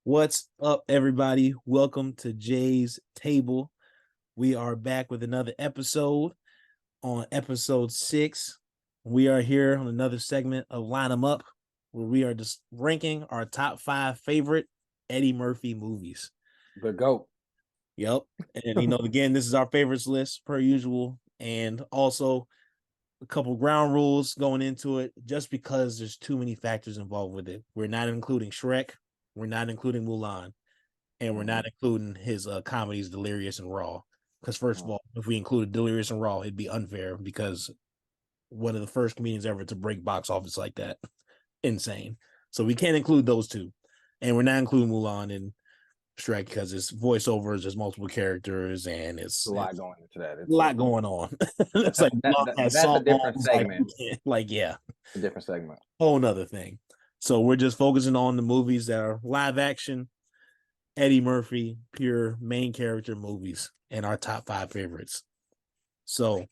What's up, everybody? Welcome to Jay's Table. We are back with another episode on episode 6. We are here on another segment of Line 'em Up, where we are just ranking our top 5 favorite Eddie Murphy movies. The GOAT. Yep. And, again, this is our favorites list per usual. And also a couple ground rules going into it, just because there's too many factors involved with it. We're not including Shrek. We're not including Mulan. And we're not including his comedies Delirious and Raw. Because first of all, if we included Delirious and Raw, it'd be unfair because one of the first comedians ever to break box office like that. Insane. So we can't include those two. And we're not including Mulan and Shrek because it's voiceovers, there's multiple characters, and it's a lot going into that. It's a lot going on. It's like that's a different segment. Yeah. A different segment. Whole nother thing. So we're just focusing on the movies that are live action, Eddie Murphy, pure main character movies, and our top 5 favorites. So,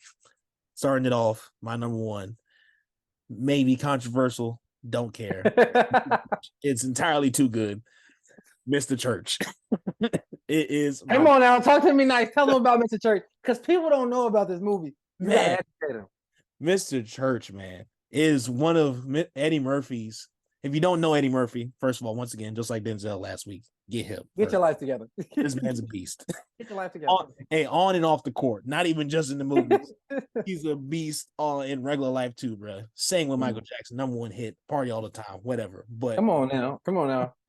starting it off, my number 1, maybe controversial, don't care. It's entirely too good. Mr. Church. It is. Come on now, talk to me nice. Tell them about Mr. Church, because people don't know about this movie. Man, Mr. Church, man, is one of Eddie Murphy's. If you don't know Eddie Murphy, first of all, once again, just like Denzel last week, get him. Get your life together. This man's a beast. Get your life together. On and off the court, not even just in the movies. He's a beast in regular life too, bro. Sang with Michael Jackson, number 1 hit, party all the time, whatever. But come on now.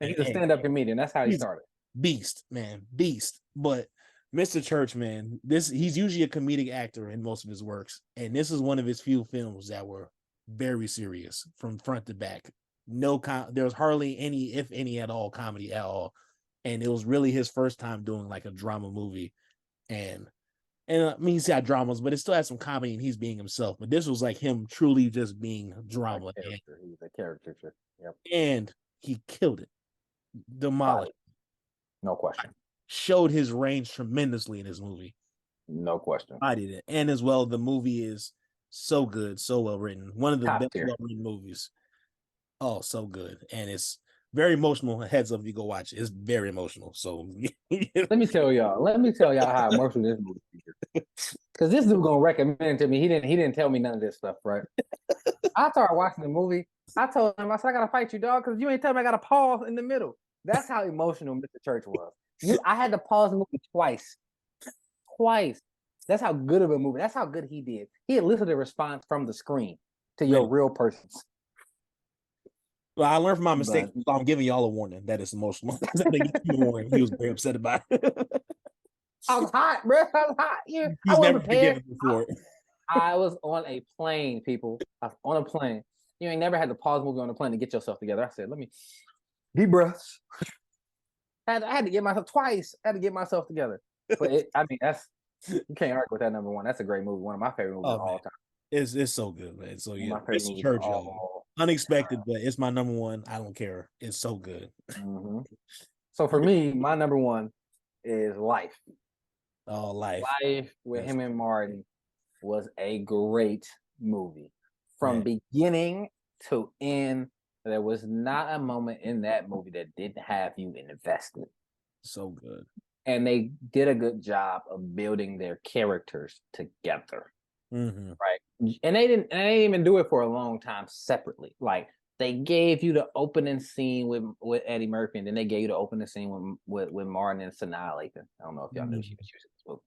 And he's a stand-up comedian. That's how he started. Beast, man, beast. But Mr. Church, man, he's usually a comedic actor in most of his works, and this is one of his few films that were very serious from front to back. There was hardly any, if any at all, comedy at all, and it was really his first time doing like a drama movie. And I mean, he's got dramas, but it still has some comedy, and he's being himself. But this was like him truly just being drama. He's a caricature. Yep. And he killed it. Demolished. No question. Showed his range tremendously in this movie. No question. I did it. And as well, the movie is so good, so well written. One of the best well-written movies. Oh, so good. And it's very emotional. Heads up if you go watch it. It's very emotional. So let me tell y'all how emotional this movie is. Because this dude gonna recommend it to me. He didn't tell me none of this stuff, right? I started watching the movie. I told him, I said, I gotta fight you, dog, because you ain't telling me I gotta pause in the middle. That's how emotional Mr. Church was. I had to pause the movie twice. That's how good of a movie. That's how good he did. He elicited a response from the screen to your real persons. Well, I learned from my mistakes. So I'm giving y'all a warning that it's emotional. He was very upset about it. I was hot, bro. I was hot. Yeah. I wasn't prepared. I was on a plane, people. I was on a plane. You ain't never had to pause the movie on a plane to get yourself together. I said, let me deep breaths. I had to get myself twice. I had to get myself together. But that's you can't argue with that number 1. That's a great movie. One of my favorite movies of all time. It's so good, man. So yeah, Mr. Church, unexpected, but it's my number 1. I don't care. It's so good. Mm-hmm. So for me, my number 1 is Life. Oh, Life. Life with him and Marty was a great movie. From beginning to end, there was not a moment in that movie that didn't have you invested. So good. And they did a good job of building their characters together. Mm-hmm. Right. And they didn't even do it for a long time separately. Like, they gave you the opening scene with Eddie Murphy, and then they gave you the opening scene with Martin and Sanaa Lathan. I don't know if y'all knew she was using this movie.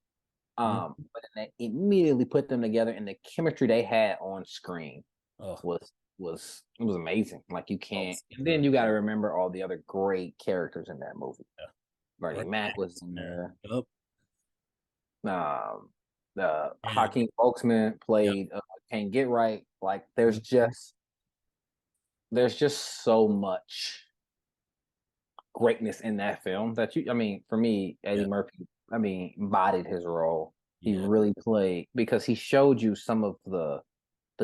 But then they immediately put them together, and the chemistry they had on screen was amazing. Like, you can't. And then you got to remember all the other great characters in that movie. Yeah. Bernie Mac was in there. Hakeem Volksman played Can't Get Right. Like, there's just so much greatness in that film that for me, Eddie Murphy, embodied his role. He really played, because he showed you some of the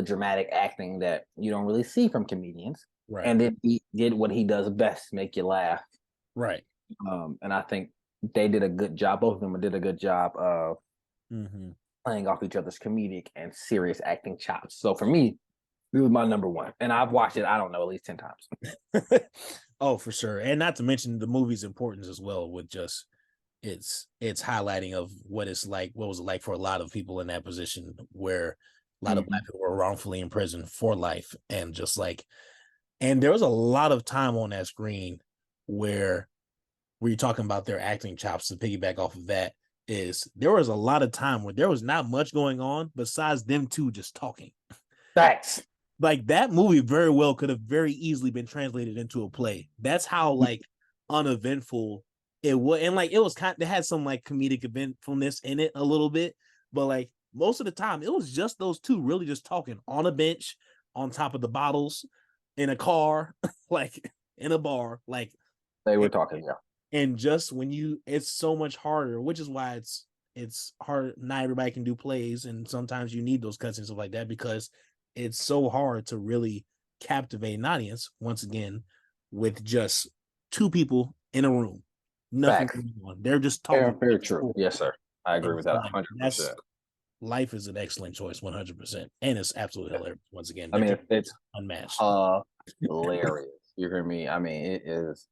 dramatic acting that you don't really see from comedians. Right. And then he did what he does best, make you laugh. Right. And I think they did a good job. Both of them did a good job of playing off each other's comedic and serious acting chops. So for me, This was my number one, and I've watched it. I don't know, at least 10 times. Oh, for sure, and not to mention the movie's importance as well. With just it's highlighting of what it's like. What was it like for a lot of people in that position, where a lot of Black people were wrongfully imprisoned for life, and just like, and there was a lot of time on that screen where you're talking about their acting chops. To piggyback off of that, is there was a lot of time where there was not much going on besides them two just talking. Facts. Like that movie very well could have very easily been translated into a play. That's how like uneventful it was, and like it was it had some like comedic eventfulness in it a little bit, but like most of the time it was just those two really just talking on a bench, on top of the bottles, in a car, like in a bar, like they were talking. Yeah, and just when it's so much harder, which is why it's hard. Not everybody can do plays, and sometimes you need those cuts and stuff like that, because it's so hard to really captivate an audience, once again, with just two people in a room. Nothing going on. They're just talking. Very true. Yes, sir. I agree with that 100%. Life is an excellent choice, 100%. And it's absolutely hilarious. Once again, I mean, it's unmatched. Hilarious. You hear me? I mean, it is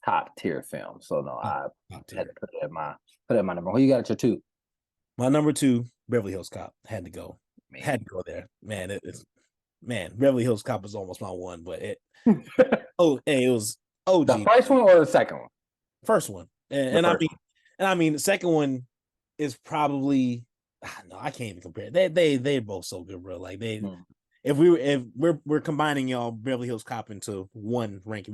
top tier film. So no, I had to put it at my number. Who you got at your two? My number two, Beverly Hills Cop. Had to go. Had to go there. Man, Beverly Hills Cop was almost my one, but it it was OG. The first one or the second one? First one. And I mean the second one is probably, no, I can't even compare. They're both so good, bro. Like if we're combining y'all Beverly Hills Cop into one ranking.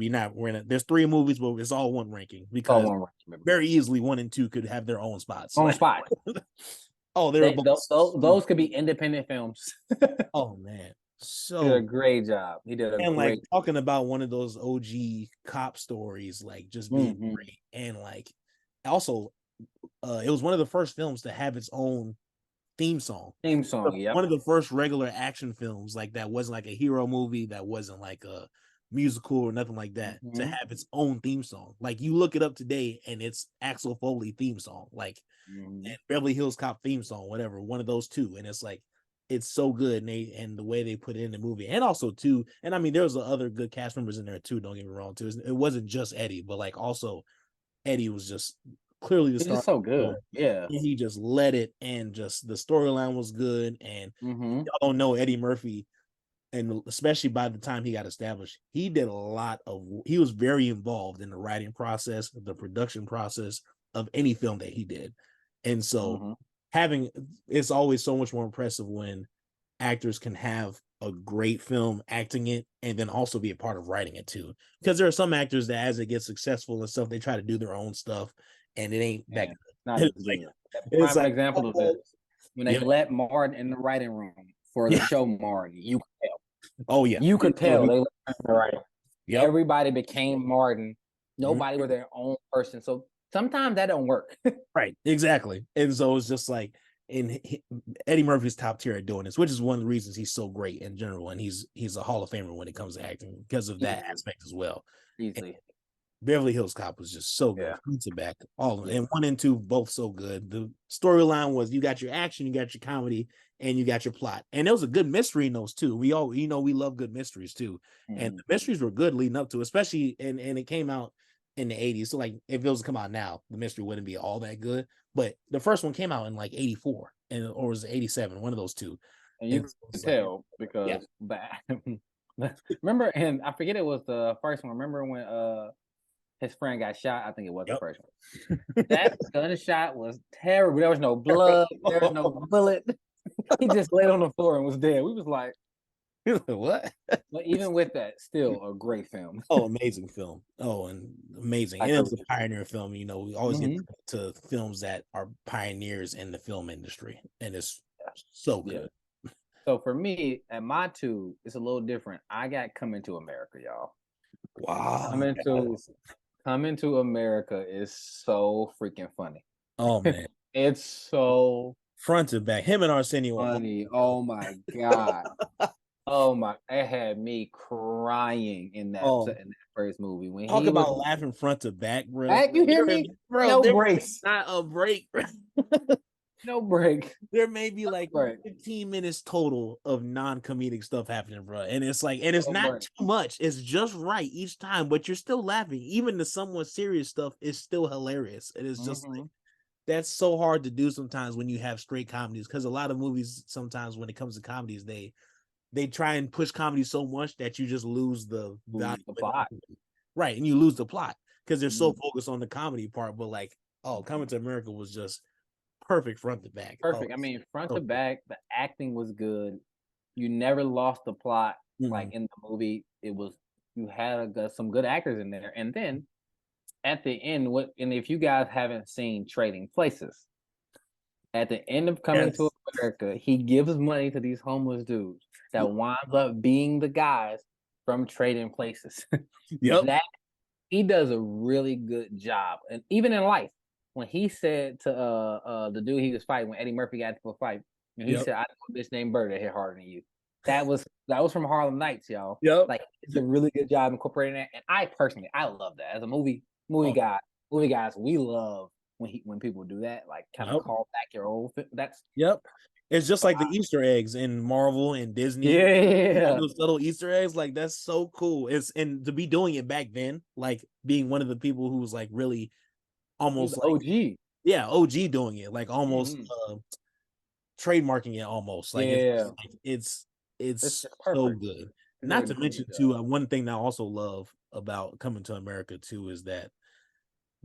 There's three movies, but it's all one ranking, because very easily 1 and 2 could have their own spots. Spot. Oh, those could be independent films. Oh man, so he did a great job. He did a great like talking about one of those OG cop stories, like just being great, and like also, it was one of the first films to have its own theme song. Yeah. One of the first regular action films like that wasn't like a hero movie, that wasn't like a musical or nothing like that, to have its own theme song. Like you look it up today and it's Axel Foley theme song, like and Beverly Hills Cop theme song, whatever, one of those two. And it's like, it's so good, and the way they put it in the movie, and also too, and I mean there was other good cast members in there too, don't get me wrong too. It wasn't just Eddie, but like also Eddie was just clearly the star. So good. Yeah, he just led it, and just the storyline was good. And y'all don't know Eddie Murphy, and especially by the time he got established, he was very involved in the writing process, the production process of any film that he did. And so it's always so much more impressive when actors can have a great film acting it and then also be a part of writing it too. Because there are some actors that as it gets successful and stuff, they try to do their own stuff and it ain't that good. It's like, example of this. When they let Martin in the writing room for the show Martin, you could tell. Oh yeah. You could tell they let him in the writing. Yep. Everybody became Martin. Nobody was their own person. So sometimes that don't work. Right, exactly. And so it's just like, Eddie Murphy's top tier at doing this, which is one of the reasons he's so great in general, and he's a Hall of Famer when it comes to acting because of that aspect as well. Easily. Beverly Hills Cop was just so good. Front to back, all of them. And 1 and 2 both so good. The storyline was, you got your action, you got your comedy, and you got your plot. And there was a good mystery in those too. We all, we love good mysteries too. And the mysteries were good leading up to, especially, and it came out in the 80s. So like if it was to come out now, the mystery wouldn't be all that good. But the first one came out in like 84 or was it 87, one of those two. And you can tell because remember, and I forget it was the first one. Remember when his friend got shot? I think it was the first one. That gunshot was terrible. There was no blood, there was no bullet. He just laid on the floor and was dead. We was like, what? But even with that, still a great film. Oh, amazing film. Oh, and amazing. And it was a pioneer film. We always get to films that are pioneers in the film industry. And it's so good. So for me, at my two, it's a little different. I got Coming to America, y'all. Wow. Coming to America is so freaking funny. Oh man. It's so front to back. Him and Arsenio. Funny. Oh my God. Oh my! It had me crying in that first movie. When talk about laughing front to back, bro. You hear me, bro? No breaks. Not a break, bro. No break. There may be like Right. 15 minutes total of non-comedic stuff happening, bro. And it's like, and it's No not break. too much. It's just right each time, but you're still laughing. Even the somewhat serious stuff is still hilarious. It is just like that's so hard to do sometimes when you have straight comedies, because a lot of movies sometimes when it comes to comedies, they try and push comedy so much that you just lose the value The plot. right, and you lose the plot because they're so Mhm. focused on the comedy part. But like, oh, Coming to America was just perfect front to back. Oh, Perfect. I mean, front so to back, the acting was good. You never lost the plot. Like mhm. in the movie, it was you had some good actors in there. And then at the end, and if you guys haven't seen Trading Places, at the end of Coming to Yes. America, he gives money to these homeless dudes that winds up being the guys from Trading Places. Yep. That he does a really good job. And even in life, when he said to the dude he was fighting, when Eddie Murphy got into a fight, and he Yep. said, "I know a bitch named Bird that hit harder than you." That was from Harlem Nights, y'all. Yep. Like it's a really good job incorporating that. And I personally, I love that as a movie Oh, guy. Movie guys, we love when people do that, like kind of yep. call back your old. That's Yep. It's just so like the Easter eggs in Marvel and Disney. All yeah. those little Easter eggs, like that's so cool. It's and to be doing it back then, like being one of the people who was like really He's almost like OG. yeah, OG doing it, like almost Mhm. trademarking it almost. Like Yeah, it's it's just so perfect. good. He did Not a to great mention too, job. one thing that I also love about Coming to America too is that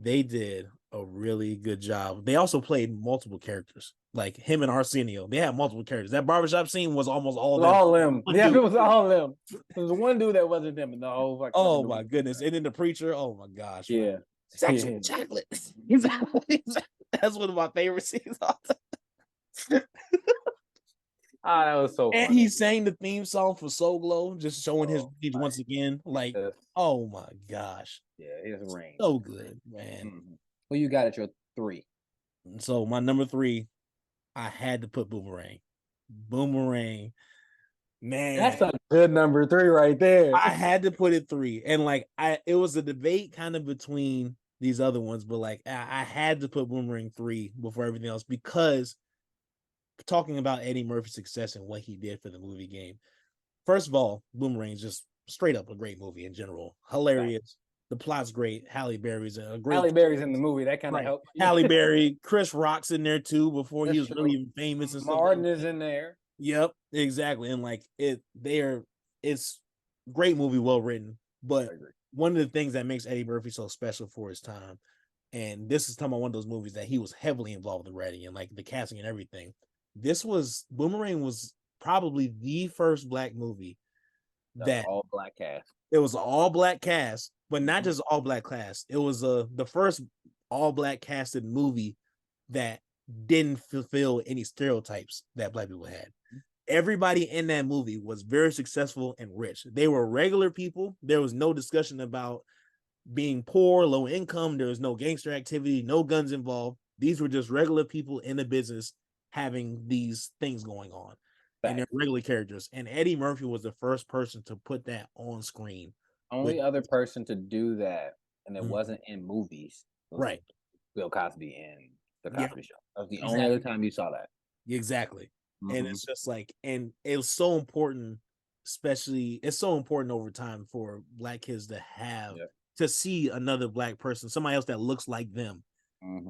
they did a really good job. They also played multiple characters, like him and Arsenio. They had multiple characters. That barbershop scene was almost all It was them. all them. One Yeah, dude. it was all them. There was one dude that wasn't them in the whole fucking Oh movie. my goodness! And then the preacher. Oh my gosh, man. Yeah. Sexual Yeah. chocolate. That's one of my favorite scenes. Ah, that was so And funny. he sang the theme song for Soul Glow, just showing his Oh, range once again. Like, yes. oh my gosh, Yeah, his range. so good, man. Who you got at your 3? So my number 3, I had to put Boomerang. Boomerang, man. That's a good number 3 right there. I had to put it 3, and like it was a debate kind of between these other ones, but like I had to put Boomerang 3 before everything else because talking about Eddie Murphy's success and what he did for the movie game. First of all, Boomerang is just straight up a great movie in general. Right. Hilarious. The plot's great. Halle Berry's a Halle great Berry's in the movie. That kind of right. helps you. Halle Berry, Chris Rock's in there too before he That's was really true. even famous and stuff like Martin is that. in there. Yep, exactly. And like it's great movie, well written. But one of the things that makes Eddie Murphy so special for his time, and this is talking about one of those movies that he was heavily involved in writing and like the casting and everything. This was Boomerang was probably the first black movie That's that all black cast. it was all black cast, but not just all black cast. It was the first all black casted movie that didn't fulfill any stereotypes that black people had. Everybody in that movie was very successful and rich. They were regular people. There was no discussion about being poor, low income. There was no gangster activity, no guns involved. These were just regular people in the business having these things going on. And they're regular characters. And Eddie Murphy was the first person to put that on screen. Only other person to do that, and it Mhm. wasn't in movies, was Right. Bill Cosby in The Yeah. Cosby Show. That was the only Exactly. other time you saw that. Exactly. And it's just like, and it was so important, especially it's so important over time for black kids to have to see another black person, somebody else that looks like them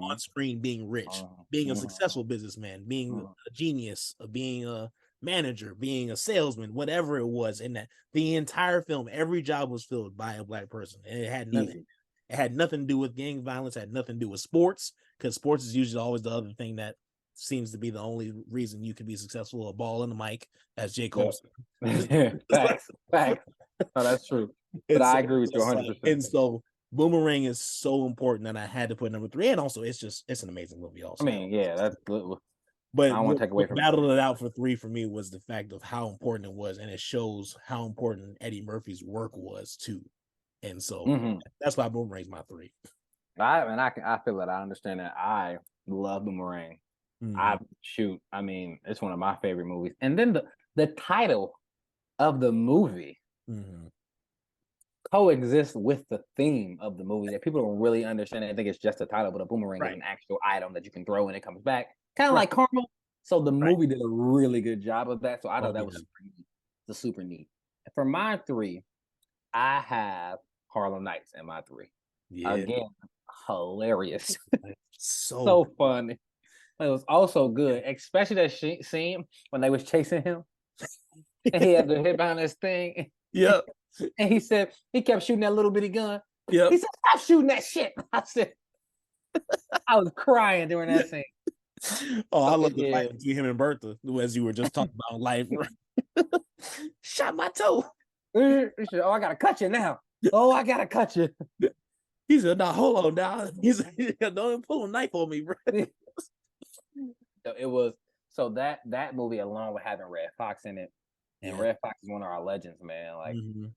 on screen being rich, being a successful businessman, being a genius, being a manager, being a salesman, whatever it was. And that the entire film, every job was filled by a black person. And it had nothing. It had nothing to do with gang violence, had nothing to do with sports, because sports is usually always the other thing that seems to be the only reason you can be successful. A ball in the mic, as J. Cole said. Facts. No, that's true. But I agree with you 100%. And so Boomerang is so important that I had to put number 3. And also it's an amazing movie also. I mean, yeah, that's good. But I don't want to take away from battled it out for 3 for me was the fact of how important it was, and it shows how important Eddie Murphy's work was too. And so that's why Boomerang's my 3. I feel that I understand that. I love Boomerang. I mean, it's one of my favorite movies. And then the title of the movie, coexist with the theme of the movie that people don't really understand. I think it's just a title, but a boomerang is Right. an actual item that you can throw and it comes back, kind of Right. like caramel. So the Right. movie did a really good job of that. So I Oh, thought that was yeah. super neat. For my three, I have Harlem Nights in my three. Yeah. Again, hilarious, So so funny. It was also good, especially that scene when they was chasing him and he had to hit behind this thing. Yep. And he said he kept shooting that little bitty gun. Yep. He said, "Stop shooting that shit." I said, I was crying during that scene. Oh, I So love the yeah, fight between him and Bertha, as you were just talking about life. Shot my toe. he said, "Oh, I gotta cut you now. Oh, I gotta cut you." He said, "No, hold on now." He said, "Don't pull a knife on me, bro." So it was that movie along with having Red Fox in it, and Yeah. Red Fox is one of our legends, man. Like Mhm.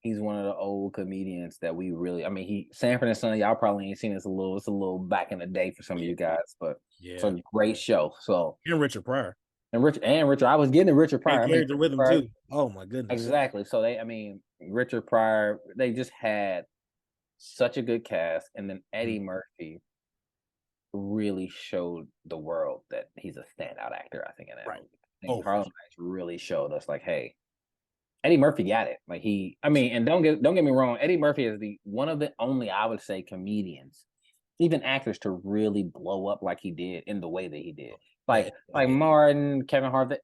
he's one of the old comedians that we really. I mean, he Sanford and Son. Y'all probably ain't seen this a little. It's a little back in the day for some of you guys, but it's Yeah. a great show. So And Richard Pryor. and Richard, I was getting Richard And Pryor. I mean, character with him Pryor, too. Oh my goodness. exactly. So I mean, Richard Pryor. They just had such a good cast, and then Eddie Murphy really showed the world that he's a standout actor. I think in that Right. movie, I think Oh, Harlem Nights really showed us like, hey, Eddie Murphy got it. Like I mean, and don't get me wrong, Eddie Murphy is the one of the only, I would say, comedians, even actors, to really blow up like he did in the way that he did. yeah. Like Martin, Kevin Hart,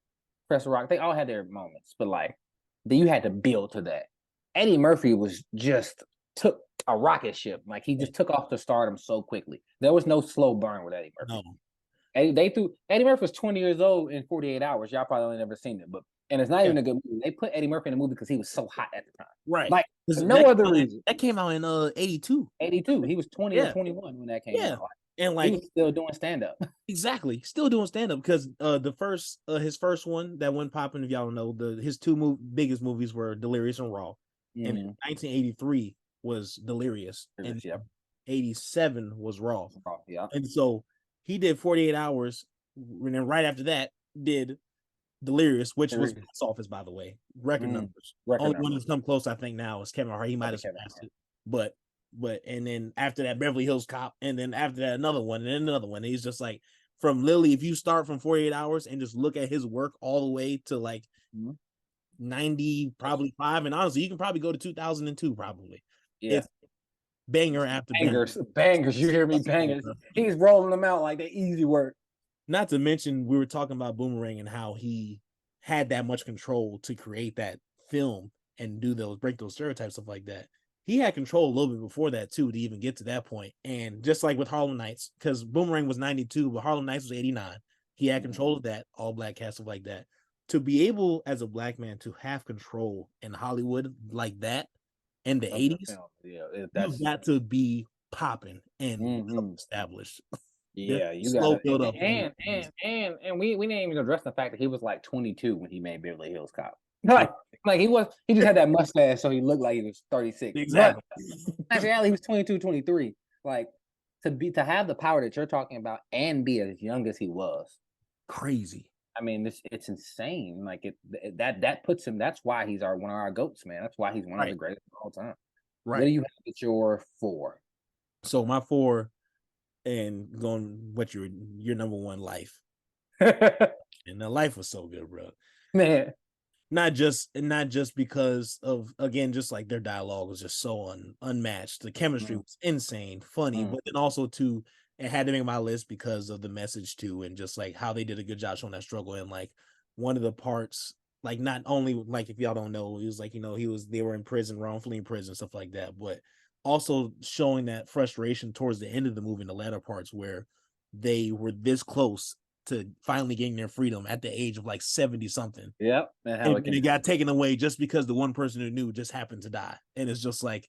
Chris Rock, they all had their moments, but like you had to build to that. Eddie Murphy was just took a rocket ship. Like he just took off to stardom so quickly. There was no slow burn with Eddie Murphy. No. Eddie Murphy was 20 years old in 48 Hours. Y'all probably only never seen it, but and it's not Yeah. even a good movie. They put Eddie Murphy in the movie because he was so hot at the time. Right. Like For no other reason. That came out in 82. 82. He was 20 or Yeah. 21 when that came Yeah. out. Like, And he like was still doing stand up. exactly, still doing stand up because the first his first one that went popping, if y'all don't know, his two biggest movies were Delirious and Raw. And in 1983 was Delirious, and Yep. 87 was Raw. Yeah. And so he did 48 Hours, and then right after that did Delirious, which was box office, by the way, record numbers. Only one that's come close, I think, now is Kevin Hart. He might have surpassed it, but and then after that, Beverly Hills Cop, and then after that, another one, and then another one. And he's just like, from Lily, if you start from 48 Hours and just look at his work all the way to like 90, probably 5, and honestly, you can probably go to 2002, probably. Yeah. It's banger after bangers. You hear me? Bangers. He's rolling them out like the easy work. Not to mention, we were talking about Boomerang and how he had that much control to create that film and break those stereotypes, stuff like that. He had control a little bit before that too, to even get to that point. And just like with Harlem Nights, because Boomerang was 92, but Harlem Nights was 89. He had control of that, all black cast, stuff like that. To be able, as a black man, to have control in Hollywood like that in the 80s, you've got to be popping and established. Yeah, you slow build up, and we didn't even address the fact that he was like 22 when he made Beverly Hills Cop. Like he just had that mustache, so he looked like he was 36. Exactly. But in reality, he was 22, 23. Like to have the power that you're talking about and be as young as he was, crazy. I mean, it's insane. Like that puts him. That's why he's one of our goats, man. That's why he's one of the greatest of all time. Right. What do you have at your 4? So my 4. And going what your number one, Life. And the Life was so good, bro. Man. Not just because of, again, just like their dialogue was just so unmatched. The chemistry was insane, funny, but then also too, it had to make my list because of the message too, and just like how they did a good job showing that struggle. And like one of the parts, like not only like, if y'all don't know, he was like, they were in prison, wrongfully in prison, stuff like that, but also showing that frustration towards the end of the movie in the latter parts where they were this close to finally getting their freedom at the age of like 70 something. Yep. And it got taken away just because the one person who knew just happened to die. And it's just like,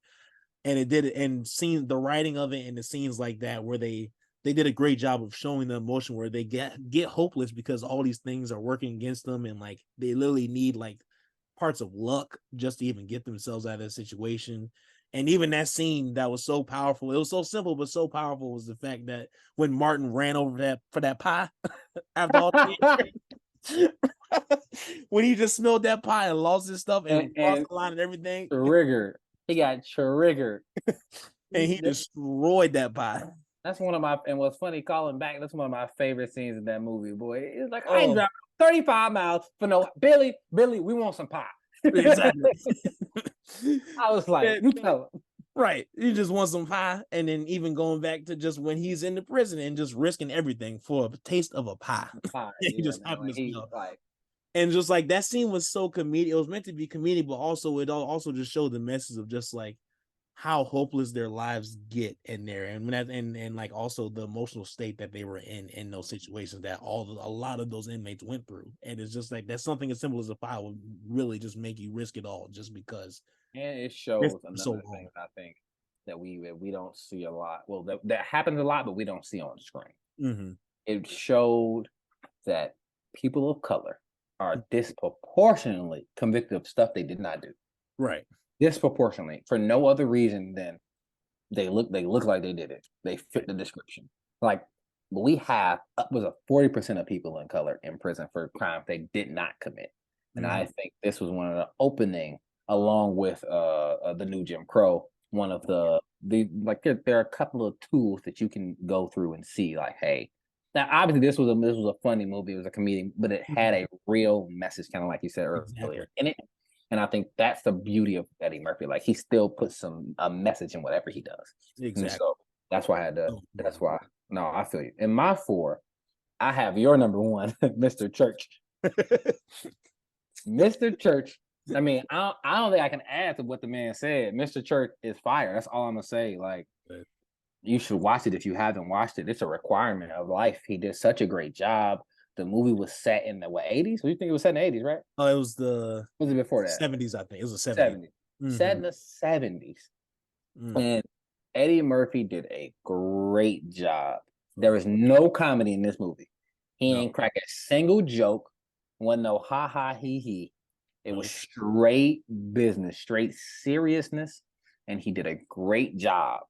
and it did it, and seeing the writing of it and the scenes like that where they did a great job of showing the emotion where they get hopeless because all these things are working against them, and like they literally need like parts of luck just to even get themselves out of that situation. And even that scene that was so powerful, it was so simple but so powerful, was the fact that when Martin ran over for that pie after all when he just smelled that pie and lost his stuff and crossed the line and everything. Triggered. He got triggered. and he destroyed that pie. That's one of my, and what's funny, calling back, that's one of my favorite scenes in that movie, boy. It's like, I ain't Oh, driving 35 miles for no, Billy, we want some pie. exactly. I was like, Yeah, you tell him. right. You just want some pie, and then even going back to just when he's in the prison and just risking everything for a taste of a pie. Pie, He yeah, just man. happened Like, to he, smell. like, And just like that scene was so comedic. It was meant to be comedic, but also also just showed the message of just like how hopeless their lives get in there, and when that, and like also the emotional state that they were in those situations that a lot of those inmates went through. And it's just like that's something as simple as a pie would really just make you risk it all just because and it it's shows so another long. thing I think that we don't see a lot. Well, that happens a lot, but we don't see on the screen. Mm-hmm. It showed that people of color are disproportionately convicted of stuff they did not do. Right. Disproportionately, for no other reason than they look like they did it. They fit the description. Like we have upwards of 40% of people in color in prison for crimes they did not commit. And I think this was one of the opening, along with the new Jim Crow, one of the like there are a couple of tools that you can go through and see, like, hey, now obviously this was a funny movie, it was a comedic, but it had a real message, kind of like you said earlier, in it. And I think that's the beauty of Eddie Murphy. Like he still puts a message in whatever he does. Exactly. And so that's why I had to. Oh, That's why. No, I feel you. In my 4, I have your number 1, Mr. Church. Mr. Church. I mean, I don't think I can add to what the man said. Mr. Church is fire. That's all I'm gonna say. Like, you should watch it if you haven't watched it. It's a requirement of life. He did such a great job. The movie was set in the 80s? What do you think it was set in the 80s, right? Oh, it was the Was it before that? 70s, I think. It was the 70s. 70s. Set in the 70s. And Eddie Murphy did a great job. There is no comedy in this movie. He ain't crack a single joke. Wasn't no ha ha he he. It was straight business, straight seriousness, and he did a great job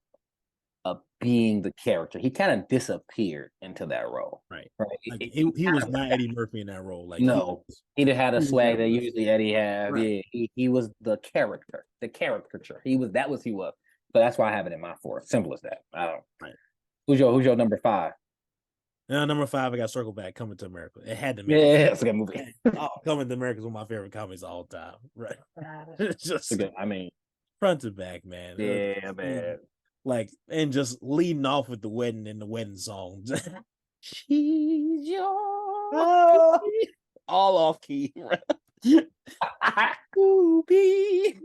of being the character. He kind of disappeared into that role. Right. Right. Like he was not Eddie Murphy in that role. Like no, he didn't have the swag that usually Eddie have. Right. Yeah, he was the character, the caricature. He was. So that's why I have it in my 4. Simple as that. I don't. Right. Who's your number 5? Now, number 5, I got Circle Back, Coming to America. It had to make it. It's a good movie. Coming to America is one of my favorite comedies of all time. Right. It's just good, I mean, front to back, man. Yeah, man. Like, and just leading off with the wedding and the wedding song. She's your all off key. Ooh-bee.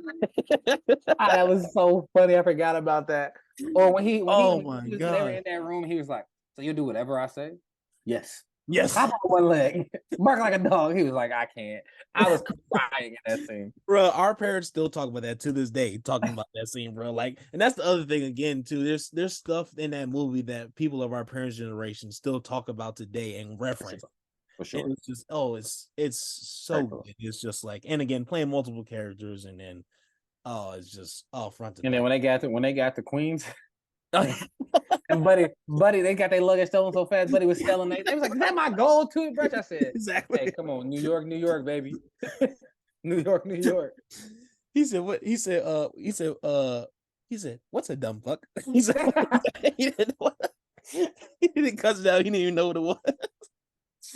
That was so funny. I forgot about that. Or when he was in that room, he was like, "So you do whatever I say?" Yes. How about one leg? Bark like a dog. He was like, I can't. I was crying in that scene. Bro, our parents still talk about that to this day, talking about that scene, bro. Like, and that's the other thing again, too. There's stuff in that movie that people of our parents' generation still talk about today and reference. For sure. And it's just it's so good. It's just like, and again, playing multiple characters, and then it's just front to back. And then when they got to Queens. And buddy, they got their luggage stolen so fast. Buddy was selling it. They was like, "Is that my gold toothbrush?" I said, "Exactly. Hey, come on, New York, baby, New York." He said, "What?" He said, "What's a dumb fuck?" He said, he didn't cuss it out. He didn't even know what it was.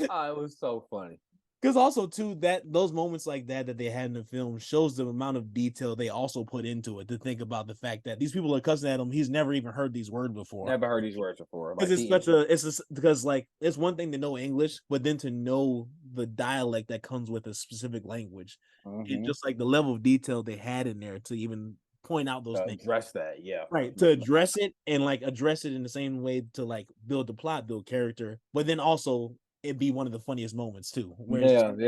Oh, it was so funny. Because also too, that those moments like that they had in the film shows the amount of detail they also put into it, to think about the fact that these people are cussing at him. He's never even heard these words before. Never heard these words before. Because because like it's one thing to know English, but then to know the dialect that comes with a specific language, and just like the level of detail they had in there to even point out those things. Address that, yeah. Right. To address it and like address it in the same way to like build the plot, build character, but then also it'd be one of the funniest moments too. And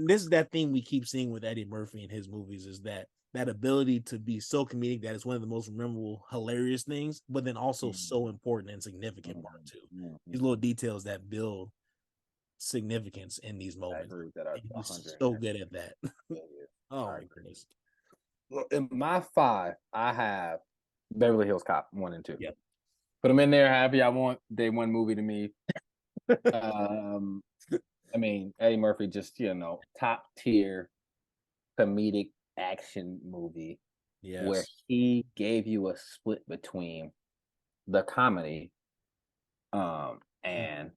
this is that thing we keep seeing with Eddie Murphy in his movies, is that ability to be so comedic that it's one of the most memorable, hilarious things, but then also so important and significant part too. These little details that build significance in these moments. He's so good at that. Oh my goodness. In my 5, I have Beverly Hills Cop 1 and 2. Yep. Put them in there however y'all want. They one movie to me. I mean, Eddie Murphy, just top tier comedic action movie. where Yes. he gave you a split between the comedy, and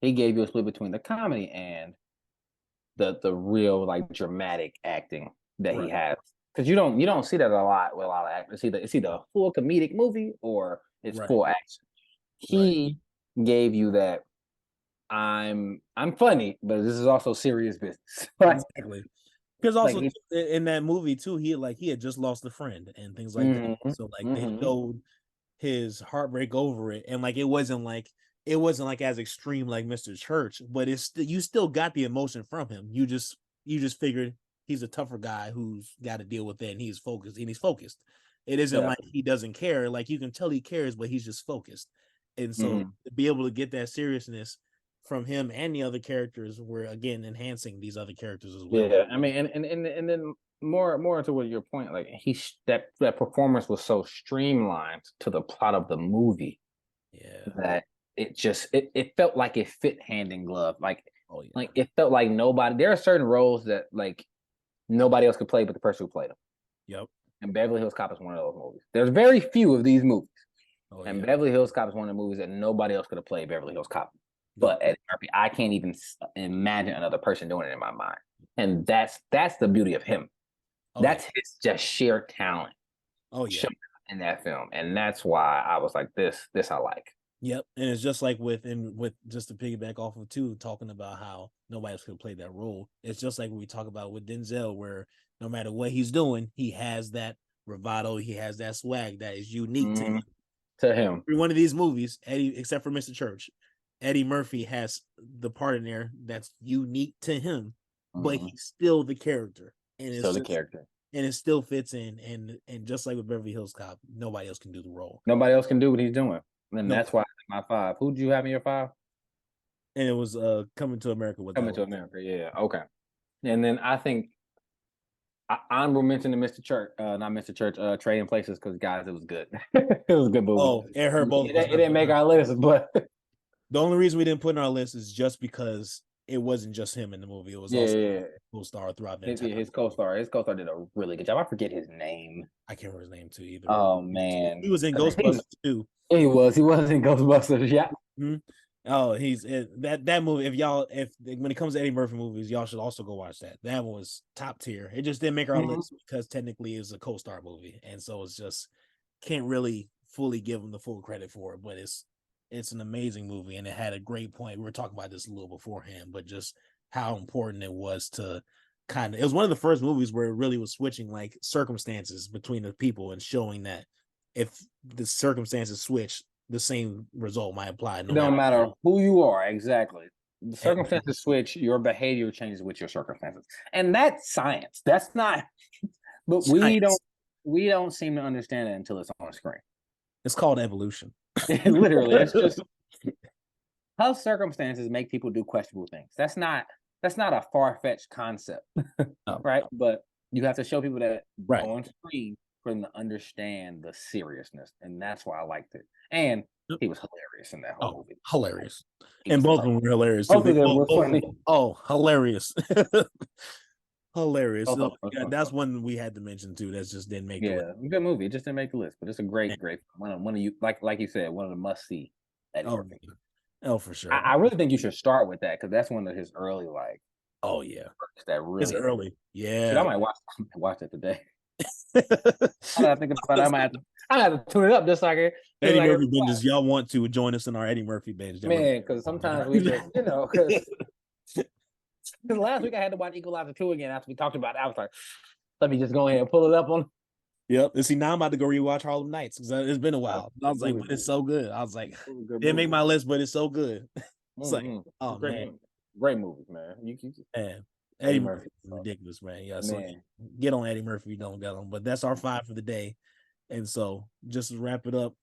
he gave you a split between the comedy and the real like dramatic acting that he Right. has. Because you don't see that a lot with a lot of actors. It's either a full comedic movie or it's Right. full action. Right. He gave you that I'm funny, but this is also serious business. like Exactly. Because like also he in that movie too, he had just lost a friend and things like that. hmm So like they hmm showed his heartbreak over it, and like it wasn't like as extreme like Mr. Church, but you still got the emotion from him. You just figured he's a tougher guy who's got to deal with it, and he's focused. It isn't Yeah. like he doesn't care. Like you can tell he cares, but he's just focused. And so hmm to be able to get that seriousness from him and the other characters were again enhancing these other characters as well. Yeah. I mean, and then more into what your point, like that performance was so streamlined to the plot of the movie Yeah. that it felt like it fit hand in glove. Oh yeah. Like it felt like nobody. There are certain roles that like nobody else could play but the person who played them. Yep. And Beverly Hills Cop is one of those movies. There's very few of these movies. Oh And yeah. Beverly Hills Cop is one of the movies that nobody else could have played Beverly Hills Cop. Nope. But Eddie Murphy, I can't even imagine another person doing it in my mind. And that's the beauty of him. Oh That's yeah. his just sheer talent Oh yeah. shown in that film. And that's why I was like, this I like. Yep, and it's just like with just to piggyback off of too, talking about how nobody else could play that role. It's just like we talk about with Denzel, where no matter what he's doing, he has that bravado, he has that swag that is unique to him. To him. Every one of these movies, Eddie, except for Mr. Church, Eddie Murphy has the part in there that's unique to him, but Mhm. he's still the character, and Still the character. and it still fits in. And just like with Beverly Hills Cop, nobody else can do the role. Nobody else can do what he's doing. And No, that's why my five. Who do you have in your five? and it was Coming to America with Coming that. to America. Yeah. Okay. And then I think honorable mention to Mr. Church, not Mr. Church, Trading Places, because guys, it was good. It was a good movie. Oh, it hurt both It, of us. it didn't make our list, but The only reason we didn't put it on our list is just because it wasn't just him in the movie. It was also yeah, co-star throughout the his, entire. his co-star, his co-star did a really good job. I forget his name. I can't remember his name too either. Oh He man, was in Ghostbusters too. he was in Ghostbusters. Yeah, Mm-hmm. Oh, that movie. If when it comes to Eddie Murphy movies, y'all should also go watch that. That one was top tier. It just didn't make our list because technically it's a co-star movie, and so it's just can't really fully give him the full credit for it. But it's an amazing movie, and it had a great point. We were talking about this a little beforehand, but just how important it was to it was one of the first movies where it really was switching like circumstances between the people and showing that if the circumstances switch, the same result might apply. it don't matter who you are. Exactly, the circumstances switch. Your behavior changes with your circumstances, and that's science. That's not. But Science. we don't seem to understand it until it's on screen. It's called evolution. Literally, it's just how circumstances make people do questionable things. That's not a far-fetched concept, right? But you have to show people that right on screen for them to understand the seriousness, and that's why I liked it. And he was hilarious in that whole movie. Hilarious. He And was both of them were hilarious too. Both of them were funny. Hilarious. Hilarious. So, Yeah, that's one we had to mention too. That just didn't make the list. Good movie. It just didn't make the list, but it's a great one of you like you said, one of the must see. For sure. I really think you should start with that because that's one of his early oh yeah, that really it's early. Yeah, shit, I might watch it today. I think about it. I might have to tune it up just like Eddie Murphy binges. Y'all want to join us in our Eddie Murphy binge? Man, because sometimes we just because last week I had to watch Equalizer 2 again after we talked about it. I was like, let me just go ahead and pull it up on. Yep. And see, now I'm about to go rewatch Harlem Nights because it's been a while. I was like, but it's so good. I was like, didn't make my list, but it's so good. It's like, oh man, great movies, man. Man, Eddie Murphy is ridiculous, man. Yeah, so get on Eddie Murphy if you don't get on. But that's our 5 for the day. And so just to wrap it up,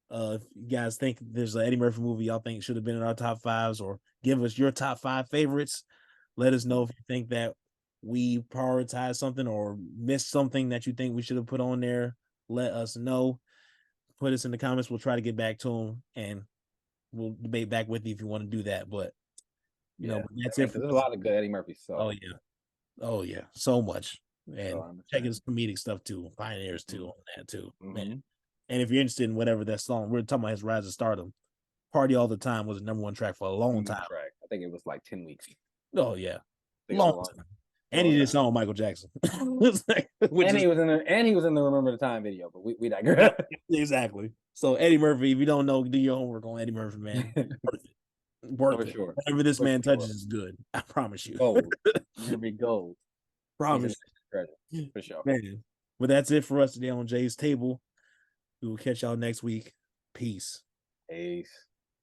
if you guys think there's an Eddie Murphy movie y'all think should have been in our top 5s, or give us your top 5 favorites. Let us know if you think that we prioritize something or missed something that you think we should have put on there. Let us know. Put us in the comments. We'll try to get back to them, and we'll debate back with you if you want to do that. But you know, that's it. There's a lot of good Eddie Murphy. So oh yeah, so much. and I check understand. his comedic stuff too. Pioneers too on that too, man. Mhm. And if you're interested in whatever that song, we're talking about his rise to stardom. Party All the Time was the number one track for a long time. Track. I think it was like 10 weeks. Oh yeah, Think it was long long. time. And he did a song with Michael Jackson, which And is he was in the Remember the Time video, but we digress. exactly. So Eddie Murphy, if you don't know, do your homework on Eddie Murphy, man. Worth it. Worth For it. sure. Whatever this For man sure. touches is good. I promise you. Gold. Gonna be gold. He's a Promise treasure, for sure. you. Man. But that's it for us today on Jay's Table. We will catch y'all next week. Peace. Peace.